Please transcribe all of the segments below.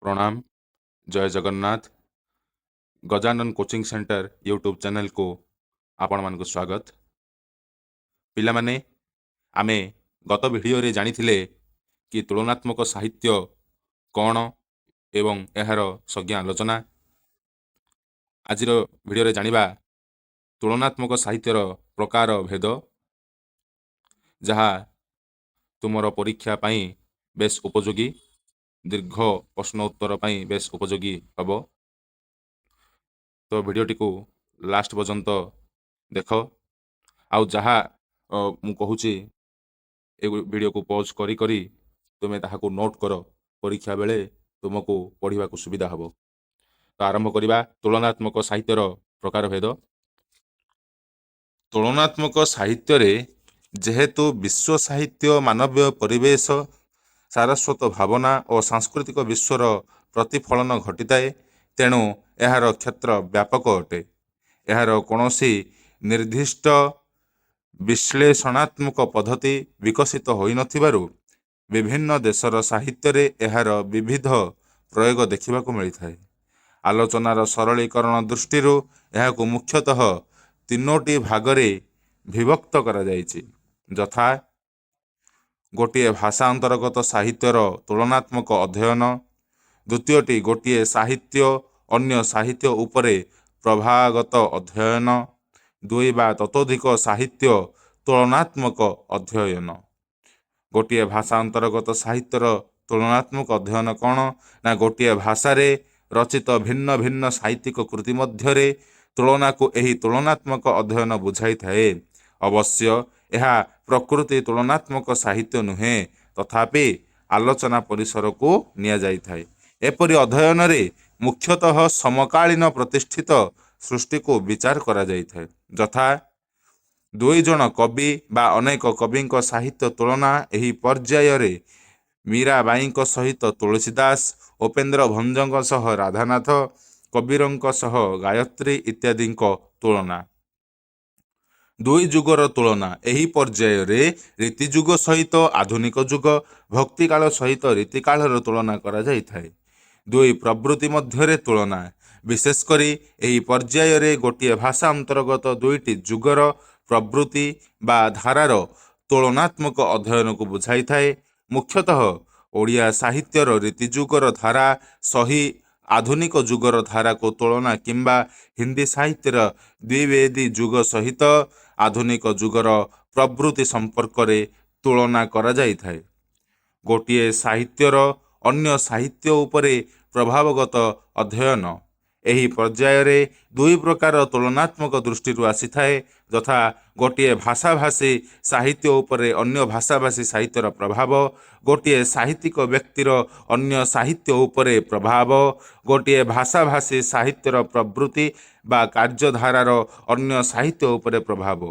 प्रणाम। जय Jagannath. Gajanan coaching centre YouTube channel को आपण मानक स्वागत। पिला माने आमे गत वीडियो रे जानिथिले कि तुलनात्मक साहित्य कौन एवं एहार संज्ञा आलोचना। आज वीडियो रे जानिबा तुलनात्मक साहित्यर प्रकार भेद, जहा तुमर परीक्षा पाई बेस उपयोगी, दीर्घ प्रश्न उत्तर पाई बेस उपयोगी हबो। तो वीडियोटी को लास्ट पर्यंत देख। आउ जहा मु कहूची ए वीडियो को पॉज करी करी तुमे ताहाको नोट कर, परीक्षा बेले तुमको पढ़िबा को सुविधा हबो। तो आरंभ करिबा तुलनात्मक साहित्यर प्रकार भेद। तुलनात्मक साहित्य रे जेहेतु विश्व साहित्य मानवीय परिवेश, सारस्वत भावना और सांस्कृतिक विश्वर प्रतिफलन घटिताए, तेणु एहार क्षेत्र व्यापक अटे। एहार कौनसी निर्दिष्ट विश्लेषणात्मक पद्धति विकसित होई नथिबारु विभिन्न देशर साहित्य रे एहार विविध प्रयोग देखिबाको मिलिथाए। आलोचनार सरलीकरण दृष्टिरू एहाकु मुख्यतः तीनोटी भागरे विभक्त करा जायछि, यथा गोटिए भाषा अंतर्गत साहित्यर तुलनात्मक अध्ययन, द्वितीयटी गोटिए साहित्य अन्य साहित्य उपरे प्रभागत अध्ययन, दुई बा ततोधिक साहित्य तुलनात्मक अध्ययन। गोटिए भाषा अंतर्गत साहित्यर तुलनात्मक अध्ययन कौन ना गोटिए भाषा रे रचित भिन्न भिन्न साहित्यिक कृति मध्यरे तुलना को एही तुलनात्मक अध्ययन बुझाई थाए। अवश्य यह प्रकृति तुलनात्मक साहित्य नुहे, तथापि आलोचना परिसर को निया जाई थाए। एपरि अध्ययन रे मुख्यतः समकालीन प्रतिष्ठित सृष्टि को विचार करा जाई थाए, यथा दुई जन कवि बा अनेक कविंक साहित्य तुलना। एही पर्याय रे मीराबाईंक सहित तुलसीदास, उपेन्द्र भंजଙ୍କ सह राधानाथ, कबीरଙ୍କ सह गायत्री इत्यादिଙ୍କ तुलना। दुई जुगर तुलना। एही पर्याय रे रीतिजुग सहित आधुनिक जुग, भक्तिकाल सहित रीतिकालर तुलना करा जाई थाए। दुई प्रवृत्ति मध्यरे तुलना। विशेष करी एही पर्याय रे गोटिए भाषा अंतर्गत दुईटी जुगर प्रवृत्ति बा धारार तुलनात्मक अध्ययन को बुझाई थाए। मुख्यतः ओडिया साहित्यर रीतिजुगर धारा सही आधुनिक जुगर धारा को तुलना, किंबा हिंदी साहित्यर द्विवेदी जुग सहित आधुनिक जुगर प्रवृत्ति संपर्क रे तुलना करा जाई थाए। गोटिए साहित्यर अन्य साहित्य उपरे प्रभावगत अध्ययन। एही पर्याय रे दुई प्रकार तुलनात्मक दृष्टि आसी थाए, यथा गोटिए भाषाभाषी साहित्य उपरे अन्य भाषाभाषी साहित्यर प्रभाव, गोटिए साहित्यिक व्यक्तिर अन्य साहित्य उपरे प्रभाव, गोटिए भाषाभाषी साहित्यर प्रवृत्ति बा कार्यधारार अन्य साहित्य उपरे प्रभाव,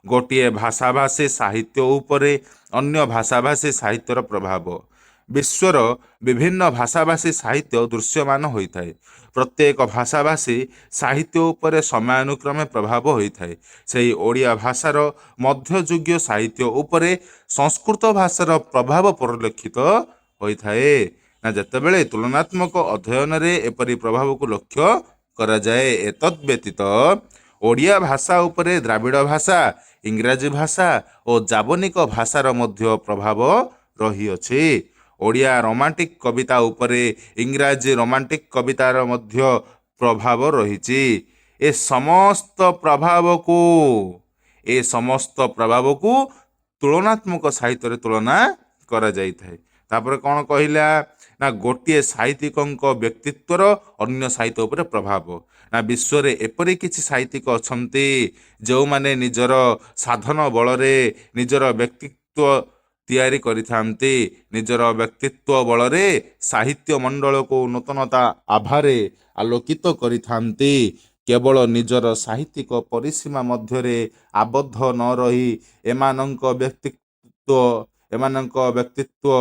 गोटिए भाषाभाषी साहित्य उपरे अन्य भाषाभाषी साहित्यर प्रभाव। विश्वर विभिन्न भाषाभाषी साहित्य दृश्यमान होइथाए। प्रत्येक भाषाभाषी साहित्य उपरे समयानुक्रमे प्रभाव होइथाए। सेही ओडिया भाषार मध्ययुगीय साहित्य उपरे संस्कृत भाषार प्रभाव परिलक्षित होइथाए। ना जेतेबेले तुलनात्मक अध्ययन रे एपरि प्रभाव को लक्ष्य करा जाए। एतद् व्यतीत ओडिया भाषा उपरे द्राविड़ भाषा, इंग्राजी भाषा और जावनिक भाषार मध्य प्रभाव रही अछि। ओडिया रोमांटिक कविता उपरे इंग्राजी रोमांटिक कवितार मध्य प्रभाव रहिछि। ए समस्त प्रभाव को तुलनात्मक साहित्य रे तुलना करा जाई थाए। तापर कौन कहिला ना गोटिए साहित्यिकंक व्यक्तित्वर अन्य साहित्य उपरे प्रभाव। ना विश्व रे एपरि किछि साहित्यिक अछंती जो माने निजर साधन बल रे निजर व्यक्तित्व तैयारी करिथांती, निजर व्यक्तित्व बल रे साहित्य मंडल को नूतनता आभारे आलोकित करिथांती। केवल निजर साहित्यिक परिसीमा मध्यरे आबद्ध न रही एमानंक व्यक्तित्व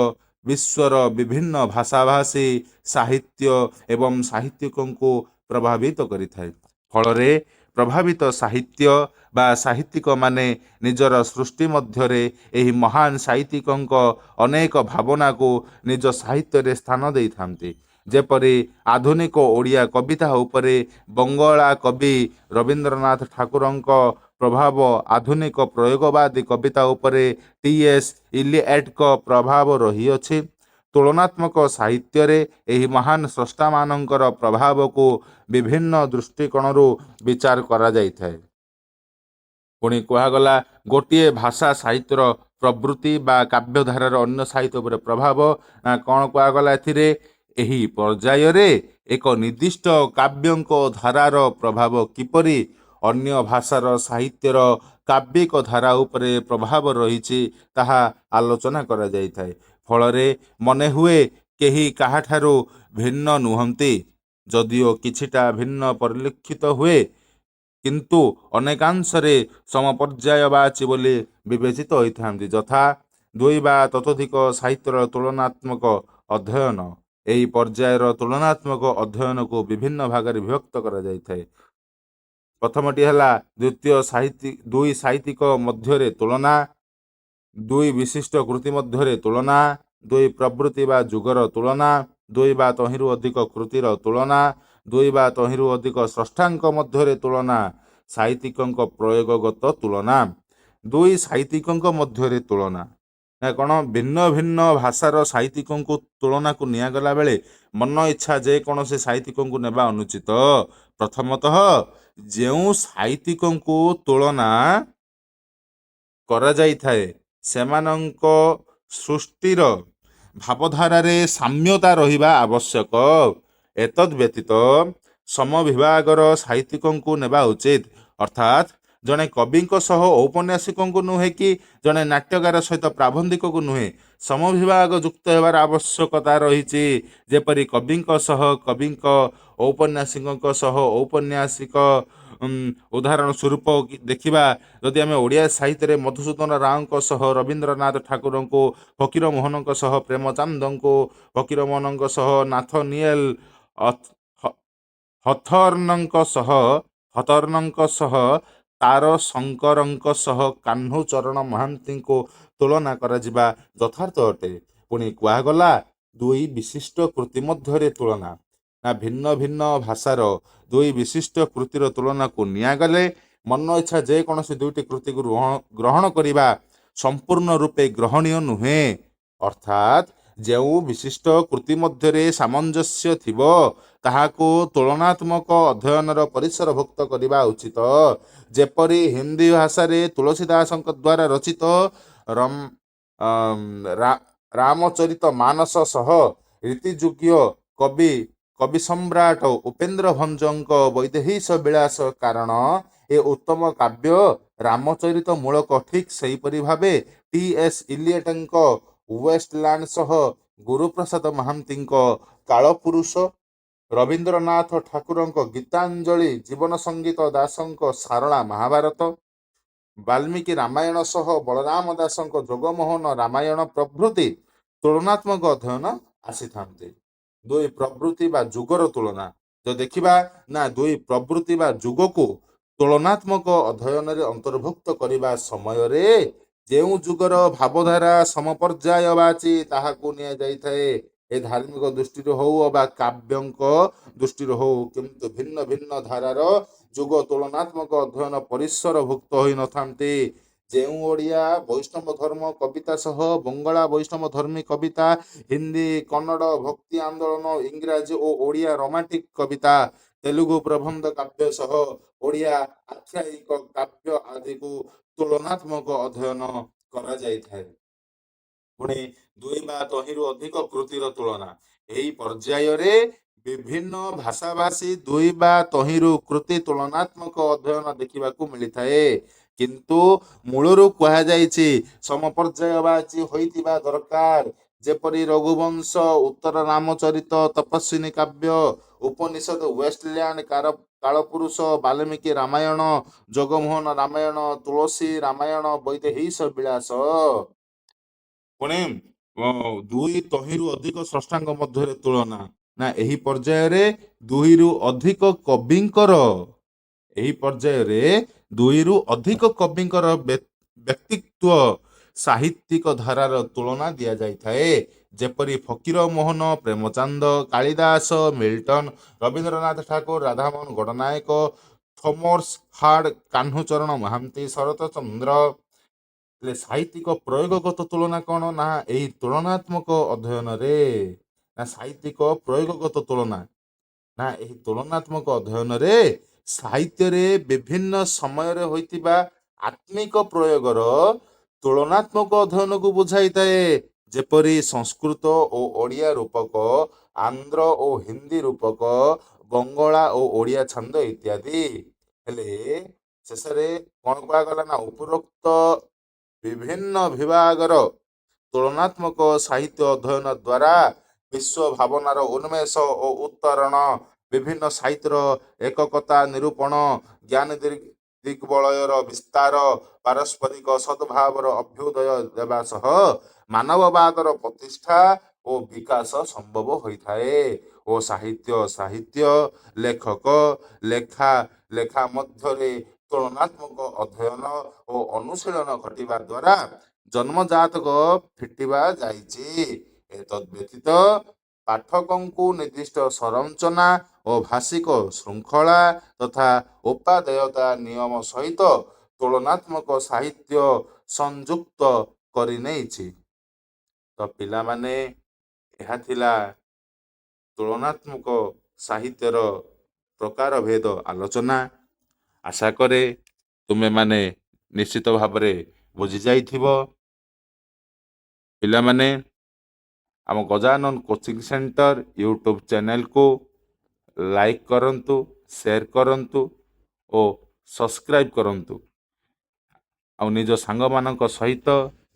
विश्वर विभिन्न भाषाभाषी साहित्य एवं साहित्यिकों को प्रभावित करिथाए। फलरे प्रभावित साहित्य बा साहित्यिक माने निजर सृष्टि मध्यरे एही महान साहित्यिकों अनेक भावना को निज साहित्य रे स्थान देई थांती। ଯେପରି ଆଧୁନିକ ଓଡ଼ିଆ କବିତା ଉପରେ ବଙ୍ଗଳା କବି ରବୀନ୍ଦ୍ରନାଥ ଠାକୁରଙ୍କ ପ୍ରଭାବ, ଆଧୁନିକ ପ୍ରୟୋଗବାଦୀ କବିତା ଉପରେ ଟି.ଏସ୍. ଇଲିୟଟଙ୍କ ପ୍ରଭାବ ରହିଅଛି। ତୁଳନାତ୍ମକ ସାହିତ୍ୟରେ ଏହି ମହାନ ସ୍ରଷ୍ଟାମାନଙ୍କର ପ୍ରଭାବକୁ ବିଭିନ୍ନ ଦୃଷ୍ଟିକୋଣରୁ ବିଚାର କରାଯାଇଥାଏ। ପୁଣି କୁହାଗଲା ଗୋଟିଏ ଭାଷା ସାହିତ୍ୟର ପ୍ରବୃତ୍ତି ବା କାବ୍ୟଧାରାର ଅନ୍ୟ ସାହିତ୍ୟ ଉପରେ ପ୍ରଭାବ। କ'ଣ କୁହାଗଲା ଏଥିରେ? ଏହି ପର୍ଯ୍ୟାୟରେ ଏକ ନିର୍ଦ୍ଦିଷ୍ଟ କାବ୍ୟଙ୍କ ଧାରାର ପ୍ରଭାବ କିପରି ଅନ୍ୟ ଭାଷାର ସାହିତ୍ୟର କାବ୍ୟିକ ଧାରା ଉପରେ ପ୍ରଭାବ ରହିଛି ତାହା ଆଲୋଚନା କରାଯାଇଥାଏ। ଫଳରେ ମନେ ହୁଏ କେହି କାହାଠାରୁ ଭିନ୍ନ ନୁହନ୍ତି, ଯଦିଓ କିଛିଟା ଭିନ୍ନ ପରିଲକ୍ଷିତ ହୁଏ, କିନ୍ତୁ ଅନେକାଂଶରେ ସମପର୍ଯ୍ୟାୟବାଚୀ ବୋଲି ବିବେଚିତ ହୋଇଥାନ୍ତି। ଯଥା ଦୁଇ ବା ତତୋଧିକ ସାହିତ୍ୟର ତୁଳନାତ୍ମକ ଅଧ୍ୟୟନ। ଏହି ପର୍ଯ୍ୟାୟର ତୁଳନାତ୍ମକ ଅଧ୍ୟୟନକୁ ବିଭିନ୍ନ ଭାଗରେ ବିଭକ୍ତ କରାଯାଇଥାଏ। ପ୍ରଥମଟି ହେଲା ଦୁଇ ସାହିତ୍ୟିକ ମଧ୍ୟରେ ତୁଳନା, ଦୁଇ ବିଶିଷ୍ଟ କୃତି ମଧ୍ୟରେ ତୁଳନା, ଦୁଇ ପ୍ରବୃତ୍ତି ବା ଯୁଗର ତୁଳନା, ଦୁଇ ବା ତହିଁରୁ ଅଧିକ କୃତିର ତୁଳନା, ଦୁଇ ବା ତହିଁରୁ ଅଧିକ ସ୍ରଷ୍ଟାଙ୍କ ମଧ୍ୟରେ ତୁଳନା, ସାହିତ୍ୟିକଙ୍କ ପ୍ରୟୋଗଗତ ତୁଳନା। ଦୁଇ ସାହିତ୍ୟିକଙ୍କ ମଧ୍ୟରେ ତୁଳନା କ'ଣ? ଭିନ୍ନ ଭିନ୍ନ ଭାଷାର ସାହିତ୍ୟିକଙ୍କୁ ତୁଳନାକୁ ନିଆଗଲା ବେଳେ ମନ ଇଚ୍ଛା ଯେକୌଣସି ସାହିତ୍ୟିକଙ୍କୁ ନେବା ଅନୁଚିତ। ପ୍ରଥମତଃ ଯେଉଁ ସାହିତ୍ୟିକଙ୍କୁ ତୁଳନା କରାଯାଇଥାଏ ସେମାନଙ୍କ ସୃଷ୍ଟିର ଭାବଧାରାରେ ସାମ୍ୟତା ରହିବା ଆବଶ୍ୟକ। ଏତଦ୍ ବ୍ୟତୀତ ସମବିଭାଗର ସାହିତ୍ୟିକଙ୍କୁ ନେବା ଉଚିତ। ଅର୍ଥାତ୍ ଜଣେ କବିଙ୍କ ସହ ଔପନ୍ୟାସିକଙ୍କୁ ନୁହେଁ କି ଜଣେ ନାଟ୍ୟକାର ସହିତ ପ୍ରାବନ୍ଧିକକୁ ନୁହେଁ, ସମବିଭାଗ ଯୁକ୍ତ ହେବାର ଆବଶ୍ୟକତା ରହିଛି। ଯେପରି କବିଙ୍କ ସହ କବିଙ୍କ, ଔପନ୍ୟାସିକଙ୍କ ସହ ଔପନ୍ୟାସିକ। ଉଦାହରଣ ସ୍ୱରୂପ ଦେଖିବା, ଯଦି ଆମେ ଓଡ଼ିଆ ସାହିତ୍ୟରେ ମଧୁସୂଦନ ରାଓଙ୍କ ସହ ରବୀନ୍ଦ୍ରନାଥ ଠାକୁରଙ୍କୁ, ଫକୀରମୋହନଙ୍କ ସହ ପ୍ରେମଚାନ୍ଦଙ୍କୁ, ଫକୀରମୋହନଙ୍କ ସହ ନାଥନିଏଲ ହଥର୍ଣ୍ଣଙ୍କ ସହ ତାରଶଙ୍କରଙ୍କ ସହ କାହ୍ନୁଚରଣ ମହାନ୍ତିଙ୍କୁ ତୁଳନା କରାଯିବା ଯଥାର୍ଥ ଅଟେ। ପୁଣି କୁହାଗଲା ଦୁଇ ବିଶିଷ୍ଟ କୃତି ମଧ୍ୟରେ ତୁଳନା। ଭିନ୍ନ ଭିନ୍ନ ଭାଷାର ଦୁଇ ବିଶିଷ୍ଟ କୃତିର ତୁଳନାକୁ ନିଆଗଲେ ମନ ଇଚ୍ଛା ଯେକୌଣସି ଦୁଇଟି କୃତିକୁ ଗ୍ରହଣ କରିବା ସମ୍ପୂର୍ଣ୍ଣ ରୂପେ ଗ୍ରହଣୀୟ ନୁହେଁ। ଅର୍ଥାତ୍ ଯେଉଁ ବିଶିଷ୍ଟ କୃତି ମଧ୍ୟରେ ସାମଞ୍ଜସ୍ୟ ଥିବ ତାହାକୁ ତୁଳନାତ୍ମକ ଅଧ୍ୟୟନର ପରିସରଭୁକ୍ତ କରିବା ଉଚିତ। ଯେପରି ହିନ୍ଦୀ ଭାଷାରେ ତୁଳସୀଦାସଙ୍କ ଦ୍ୱାରା ରଚିତ ରାମଚରିତ ମାନସ ସହ ରୀତିଯୁଗ୍ୟ କବି ସମ୍ରାଟ ଉପେନ୍ଦ୍ର ଭଞ୍ଜଙ୍କ ବୈଦେହୀଶ ବିଳାସ କାରଣ ଏ ଉତ୍ତମ କାବ୍ୟ ରାମଚରିତ ମୂଳକ ଠିକ୍ ସେହିପରି ଭାବେ ଟି.ଏସ୍. ଇଲିୟଟଙ୍କ ୱେଷ୍ଟଲ୍ୟାଣ୍ଡ ସହ ଗୁରୁପ୍ରସାଦ ମହାନ୍ତିଙ୍କ କାଳପୁରୁଷ, ରବୀନ୍ଦ୍ରନାଥ ଠାକୁରଙ୍କ ଗୀତାଞ୍ଜଳି, ଜୀବନ ସଙ୍ଗୀତ ଦାସଙ୍କ ସାରଳା ମହାଭାରତ, ବାଲ୍ମୀକି ରାମାୟଣ ସହ ବଳରାମ ଦାସଙ୍କ ଜଗମୋହନ ରାମାୟଣ ପ୍ରଭୃତି ତୁଳନାତ୍ମକ ଅଧ୍ୟୟନ ଆସିଥାନ୍ତି। ଦୁଇ ପ୍ରବୃତ୍ତି ବା ଯୁଗର ତୁଳନା ଯଦି ଦେଖିବା ନା, ଦୁଇ ପ୍ରବୃତ୍ତି ବା ଯୁଗକୁ ତୁଳନାତ୍ମକ ଅଧ୍ୟୟନରେ ଅନ୍ତର୍ଭୁକ୍ତ କରିବା ସମୟରେ ଯେଉଁ ଯୁଗର ଭାବଧାରା ସମପର୍ଯ୍ୟାୟବାଚୀ ତାହାକୁ ନିଆଯାଇଥାଏ। ଏ ଧାର୍ମିକ ଦୃଷ୍ଟିରୁ ହଉ ଅବା କାବ୍ୟଙ୍କ ଦୃଷ୍ଟିରୁ ହଉ, କିନ୍ତୁ ଭିନ୍ନ ଭିନ୍ନ ଧାରାର ଯୁଗ ତୁଳନାତ୍ମକ ଅଧ୍ୟୟନ ପରିସରଭୁକ୍ତ ହୋଇନଥାନ୍ତି। ଯେଉଁ ଓଡ଼ିଆ ବୈଷ୍ଣବ ଧର୍ମ କବିତା ସହ ବଙ୍ଗଳା ବୈଷ୍ଣବ ଧର୍ମୀ କବିତା, ହିନ୍ଦୀ କନ୍ନଡ଼ ଭକ୍ତି ଆନ୍ଦୋଳନ, ଇଂରାଜୀ ଓ ଓଡ଼ିଆ ରୋମାଣ୍ଟିକ କବିତା, ତେଲୁଗୁ ପ୍ରବନ୍ଧ କାବ୍ୟ ସହ ଓଡ଼ିଆ ଆଖ୍ୟାୟିକ କାବ୍ୟ ଆଦିକୁ ତୁଳନାତ୍ମକ ଅଧ୍ୟୟନ କରାଯାଇଥାଏ। ପୁଣି ଦୁଇ ବା ତହିଁରୁ ଅଧିକ କୃତିର ତୁଳନା। ଏହି ପର୍ଯ୍ୟାୟରେ ବିଭିନ୍ନ ଭାଷାଭାଷୀ ଦୁଇ ବା ତହିଁରୁ କୃତି ତୁଳନାତ୍ମକ ଅଧ୍ୟୟନ ଦେଖିବାକୁ ମିଳିଥାଏ। କିନ୍ତୁ ମୂଳରୁ କୁହାଯାଇଛି ସମପର୍ଯ୍ୟାୟବାଚୀ ହୋଇଥିବା ଦରକାର। ଯେପରି ରଘୁବଂଶ, ଉତ୍ତର ରାମଚରିତ, ତପସ୍ୱିନୀ କାବ୍ୟ, ଉପନିଷଦ, ୱେଷ୍ଟଲ୍ୟାଣ୍ଡ କାଳପୁରୁଷ, ବାଲ୍ମୀକି ରାମାୟଣ, ଜଗମୋହନ ରାମାୟଣ, ତୁଳସୀ ରାମାୟଣ, ବୈଦେହୀଶ ବିଳାସ। ପୁଣି ଦୁଇ ତହିଁରୁ ଅଧିକ ସ୍ରଷ୍ଟାଙ୍କ ମଧ୍ୟରେ ତୁଳନା। ନା ଏହି ପର୍ଯ୍ୟାୟରେ ଦୁଇରୁ ଅଧିକ କବିଙ୍କର ବ୍ୟକ୍ତିତ୍ୱ ସାହିତ୍ୟିକ ଧାରାର ତୁଳନା ଦିଆଯାଇଥାଏ। ଯେପରି Fakir Mohan Premchand, Kalidas, Milton, Rabindranath Thakur, Radhamohan Gadanayak, Thomas hard, Kanhucharan Mohanty, ଶରତ ଚନ୍ଦ୍ର। ହେଲେ ସାହିତ୍ୟିକ ପ୍ରୟୋଗଗତ ତୁଳନା କ'ଣ? ନା ଏହି ତୁଳନାତ୍ମକ ଅଧ୍ୟୟନରେ ସାହିତ୍ୟିକ ପ୍ରୟୋଗଗତ ତୁଳନା ଏହି ତୁଳନାତ୍ମକ ଅଧ୍ୟୟନରେ ସାହିତ୍ୟରେ ବିଭିନ୍ନ ସମୟରେ ହୋଇଥିବା ଆତ୍ମିକ ପ୍ରୟୋଗର ତୁଳନାତ୍ମକ ଅଧ୍ୟୟନକୁ ବୁଝାଇଥାଏ। ଯେପରି ସଂସ୍କୃତ ଓ ଓଡ଼ିଆ ରୂପକ, ଆନ୍ଧ୍ର ଓ ହିନ୍ଦୀ ରୂପକ, ବଙ୍ଗଳା ଓ ଓଡ଼ିଆ ଛାନ୍ଦ ଇତ୍ୟାଦି। ହେଲେ ଶେଷରେ କ'ଣ କୁହାଗଲା? ନା ଉପରୋକ୍ତ ବିଭିନ୍ନ ବିଭାଗର ତୁଳନାତ୍ମକ ସାହିତ୍ୟ ଅଧ୍ୟୟନ ଦ୍ୱାରା ବିଶ୍ୱ ଭାବନାର ଉନ୍ମେଷ ଓ ଉତ୍ତରଣ, ବିଭିନ୍ନ ସାହିତ୍ୟର ଏକକତା ନିରୂପଣ, ଜ୍ଞାନ ଦିଗ୍ବଳୟର ବିସ୍ତାର, ପାରସ୍ପରିକ ସଦ୍ଭାବର ଅଭ୍ୟୁଦୟ ଦେବା ସହ ମାନବବାଦର ପ୍ରତିଷ୍ଠା ଓ ବିକାଶ ସମ୍ଭବ ହୋଇଥାଏ। ଓ ସାହିତ୍ୟ ଲେଖକ ଲେଖା ମଧ୍ୟରେ ତୁଳନାତ୍ମକ ଅଧ୍ୟୟନ ଓ ଅନୁଶୀଳନ ଘଟିବା ଦ୍ୱାରା ଜନ୍ମଜାତକ ଫିଟିବା ଯାଇଛି। ଏତଦ୍ ବ୍ୟତୀତ ପାଠକଙ୍କୁ ନିର୍ଦ୍ଦିଷ୍ଟ ସଂରଚନା ଓ ଭାଷିକ ଶୃଙ୍ଖଳା ତଥା ଉପାଦେୟତା ନିୟମ ସହିତ ତୁଳନାତ୍ମକ ସାହିତ୍ୟ ସଂଯୁକ୍ତ କରିନେଇଛି। ତ ପିଲାମାନେ, ଏହା ଥିଲା ତୁଳନାତ୍ମକ ସାହିତ୍ୟର ପ୍ରକାର ଭେଦ ଆଲୋଚନା। ଆଶା କରେ ତୁମେମାନେ ନିଶ୍ଚିତ ଭାବରେ ବୁଝିଯାଇଥିବ। ପିଲାମାନେ, ଆମ ଗଜାନନ କୋଚିଂ ସେଣ୍ଟର ୟୁଟ୍ୟୁବ୍ ଚ୍ୟାନେଲକୁ ଲାଇକ୍ କରନ୍ତୁ, ସେୟାର କରନ୍ତୁ ଓ ସବସ୍କ୍ରାଇବ୍ କରନ୍ତୁ। ଆଉ ନିଜ ସାଙ୍ଗମାନଙ୍କ ସହିତ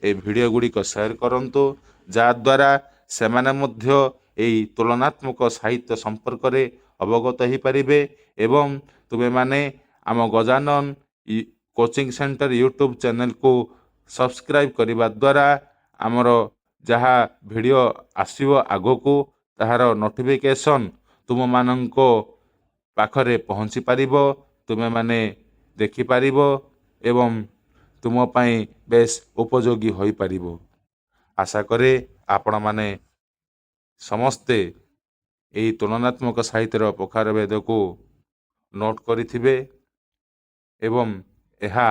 এই ଭିଡ଼ିଓ ଗୁଡ଼ିକ ସେୟାର କରନ୍ତୁ, ଯାହାଦ୍ୱାରା ସେମାନେ ମଧ୍ୟ ଏହି ତୁଳନାତ୍ମକ ସାହିତ୍ୟ ସମ୍ପର୍କରେ ଅବଗତ ହୋଇପାରିବେ। ଏବଂ ତୁମେମାନେ ଆମ ଗଜାନନ କୋଚିଂ ସେଣ୍ଟର ୟୁଟ୍ୟୁବ୍ ଚ୍ୟାନେଲକୁ ସବସ୍କ୍ରାଇବ୍ କରିବା ଦ୍ୱାରା ଆମର ଯାହା ଭିଡ଼ିଓ ଆସିବ ଆଗକୁ, ତାହାର ନୋଟିଫିକେସନ୍ ତୁମମାନଙ୍କ ପାଖରେ ପହଞ୍ଚି ପାରିବ, ତୁମେମାନେ ଦେଖିପାରିବ ଏବଂ ତୁମ ପାଇଁ ବେଶ ଉପଯୋଗୀ ହୋଇପାରିବ। ଆଶା କରେ ଆପଣମାନେ ସମସ୍ତେ ଏହି ତୁଳନାତ୍ମକ ସାହିତ୍ୟର ପ୍ରକାରଭେଦକୁ ନୋଟ୍ କରିଥିବେ ଏବଂ ଏହା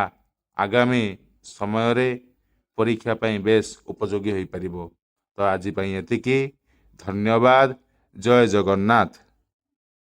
ଆଗାମୀ ସମୟରେ ପରୀକ୍ଷା ପାଇଁ ବେଶ ଉପଯୋଗୀ ହୋଇପାରିବ। ତ ଆଜି ପାଇଁ ଏତିକି। ଧନ୍ୟବାଦ। ଜୟ ଜଗନ୍ନାଥ।